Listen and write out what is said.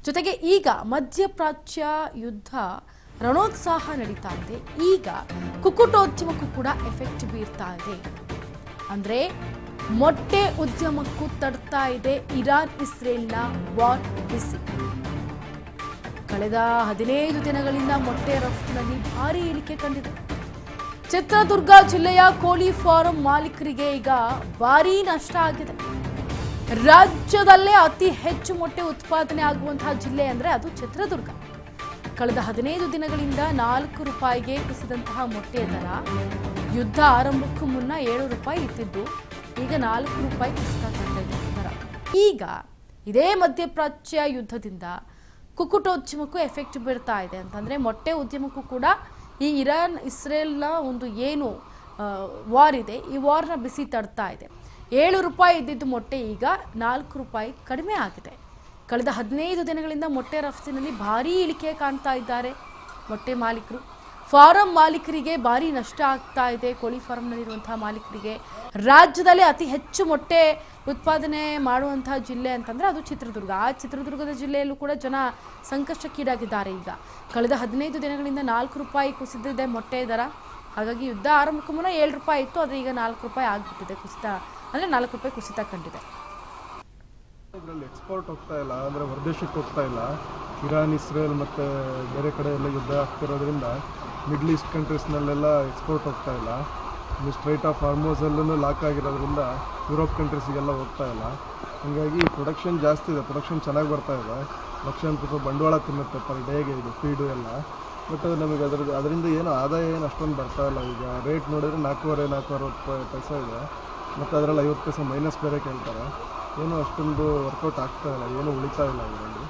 ಜೊತೆಗೆ ಈಗ ಮಧ್ಯಪ್ರಾಚ್ಯ ಯುದ್ಧ ರಣೋತ್ಸಾಹ ನಡೀತಾ ಇದೆ. ಈಗ ಕುಕ್ಕುಟೋದ್ಯಮಕ್ಕೂ ಕೂಡ ಎಫೆಕ್ಟ್ ಬೀರ್ತಾ ಇದೆ. ಅಂದ್ರೆ ಮೊಟ್ಟೆ ಉದ್ಯಮಕ್ಕೂ ತಡ್ತಾ ಇದೆ ಇರಾನ್ ಇಸ್ರೇಲ್ನ ವಾರ್ ಬಿಸಿ. ಕಳೆದ 15 ದಿನಗಳಿಂದ ಮೊಟ್ಟೆ ರಫ್ತಿನಲ್ಲಿ ಭಾರಿ ಇಳಿಕೆ ಕಂಡಿದೆ. ಚಿತ್ರದುರ್ಗ ಜಿಲ್ಲೆಯ ಕೋಳಿ ಫಾರಂ ಮಾಲೀಕರಿಗೆ ಈಗ ಭಾರೀ ನಷ್ಟ ಆಗಿದೆ. ರಾಜ್ಯದಲ್ಲೇ ಅತಿ ಹೆಚ್ಚು ಮೊಟ್ಟೆ ಉತ್ಪಾದನೆ ಆಗುವಂತಹ ಜಿಲ್ಲೆ ಅಂದರೆ ಅದು ಚಿತ್ರದುರ್ಗ. ಕಳೆದ 15 ದಿನಗಳಿಂದ 4 ರೂಪಾಯಿಗೆ ಕುಸಿದಂತಹ ಮೊಟ್ಟೆಯ ದರ ಯುದ್ಧ ಆರಂಭಕ್ಕೂ ಮುನ್ನ 7 ರೂಪಾಯಿ ಇತ್ತಿದ್ದು ಈಗ 4 ರೂಪಾಯಿ ಕುಸಿತ ಕಂಡಿದೆ ದರ. ಈಗ ಇದೇ ಮಧ್ಯಪ್ರಾಚ್ಯ ಯುದ್ಧದಿಂದ ಕುಕ್ಕುಟೋದ್ಯಮಕ್ಕೂ ಎಫೆಕ್ಟ್ ಬೀರ್ತಾ ಇದೆ. ಅಂತಂದರೆ ಮೊಟ್ಟೆ ಉದ್ಯಮಕ್ಕೂ ಕೂಡ ಈ ಇರಾನ್ ಇಸ್ರೇಲ್ನ ಒಂದು ಏನು ವಾರ್ ಇದೆ, ಈ ವಾರ್ನ ಬಿಸಿ ತಡ್ತಾ ಇದೆ. 7 ರೂಪಾಯಿ ಇದ್ದಿದ್ದು ಮೊಟ್ಟೆ ಈಗ 4 ರೂಪಾಯಿ ಕಡಿಮೆ ಆಗಿದೆ. ಕಳೆದ 15 ದಿನಗಳಿಂದ ಮೊಟ್ಟೆ ರಫ್ತಿನಲ್ಲಿ ಭಾರೀ ಇಳಿಕೆ ಕಾಣ್ತಾ ಇದ್ದಾರೆ ಮೊಟ್ಟೆ ಮಾಲೀಕರು. ಫಾರಂ ಮಾಲೀಕರಿಗೆ ಭಾರಿ ನಷ್ಟ ಆಗ್ತಾ ಇದೆ. ಕೋಳಿ ಫಾರಂನಲ್ಲಿರುವಂತಹ ಮಾಲೀಕರಿಗೆ ರಾಜ್ಯದಲ್ಲೇ ಅತಿ ಹೆಚ್ಚು ಮೊಟ್ಟೆ ಉತ್ಪಾದನೆ ಮಾಡುವಂತಹ ಜಿಲ್ಲೆ ಅಂತಂದರೆ ಅದು ಚಿತ್ರದುರ್ಗ. ಆ ಚಿತ್ರದುರ್ಗದ ಜಿಲ್ಲೆಯಲ್ಲೂ ಕೂಡ ಜನ ಸಂಕಷ್ಟಕ್ಕೀಡಾಗಿದ್ದಾರೆ. ಈಗ ಕಳೆದ 15 ದಿನಗಳಿಂದ 4 ರೂಪಾಯಿ ಕುಸಿದಿದೆ ಮೊಟ್ಟೆ ದರ. ಹಾಗಾಗಿ ಯುದ್ಧ ಆರಂಭಕ್ಕೂ ಮುನ್ನ 7 ರೂಪಾಯಿ ಇತ್ತು, ಆದರೆ ಈಗ 4 ರೂಪಾಯಿ ಆಗಿಬಿಟ್ಟಿದೆ ಕುಸಿತ. ಅಂದರೆ 4 ರೂಪಾಯಿ ಕುಸಿತ ಕಂಡಿದೆ. ಇದರಲ್ಲಿ ಎಕ್ಸ್ಪೋರ್ಟ್ ಹೋಗ್ತಾ ಇಲ್ಲ, ಅಂದರೆ ಹೊರದೇಶಕ್ಕೆ ಹೋಗ್ತಾ ಇಲ್ಲ. ಇರಾನ್ ಇಸ್ರೇಲ್ ಮತ್ತು ಬೇರೆ ಕಡೆ ಎಲ್ಲ ಯುದ್ಧ ಆಗ್ತಿರೋದ್ರಿಂದ ಮಿಡ್ಲ್ ಈಸ್ಟ್ ಕಂಟ್ರೀಸ್ನಲ್ಲೆಲ್ಲ ಎಕ್ಸ್ಪೋರ್ಟ್ ಹೋಗ್ತಾ ಇಲ್ಲ. ಇನ್ನು ಸ್ಟ್ರೈಟ್ ಆಫ್ ಹಾರ್ಮೋಸಲ್ಲೂ ಲಾಕ್ ಆಗಿರೋದ್ರಿಂದ ಯುರೋಪ್ ಕಂಟ್ರೀಸಿಗೆಲ್ಲ ಹೋಗ್ತಾ ಇಲ್ಲ. ಹಾಗಾಗಿ ಪ್ರೊಡಕ್ಷನ್ ಜಾಸ್ತಿ ಇದೆ, ಪ್ರೊಡಕ್ಷನ್ ಚೆನ್ನಾಗಿ ಬರ್ತಾ ಇದೆ. ಲಕ್ಷಾಂತರ ರೂಪಾಯಿ ಬಂಡವಾಳ ತಿನ್ನುತ್ತೆ ಪರ್ ಡೇಗೆ ಇದು ಫೀಡು ಎಲ್ಲ. ಬಟ್ ನಮಗೆ ಅದರಿಂದ ಏನು ಆದಾಯ ಏನು ಅಷ್ಟೊಂದು ಬರ್ತಾ ಇಲ್ಲ. ಈಗ ರೇಟ್ ನೋಡಿದರೆ 4.60 ಪೈಸೆ ಇದೆ, ಮತ್ತು ಅದರಲ್ಲಿ 50 ಪೈಸೆ ಮೈನಸ್ ಬೇರೆ ಕೇಳ್ತಾರೆ. ಏನೂ ಅಷ್ಟೊಂದು ವರ್ಕೌಟ್ ಆಗ್ತಾ ಇಲ್ಲ, ಏನೂ ಉಳಿತಾ ಇಲ್ಲ ಇದರಲ್ಲಿ.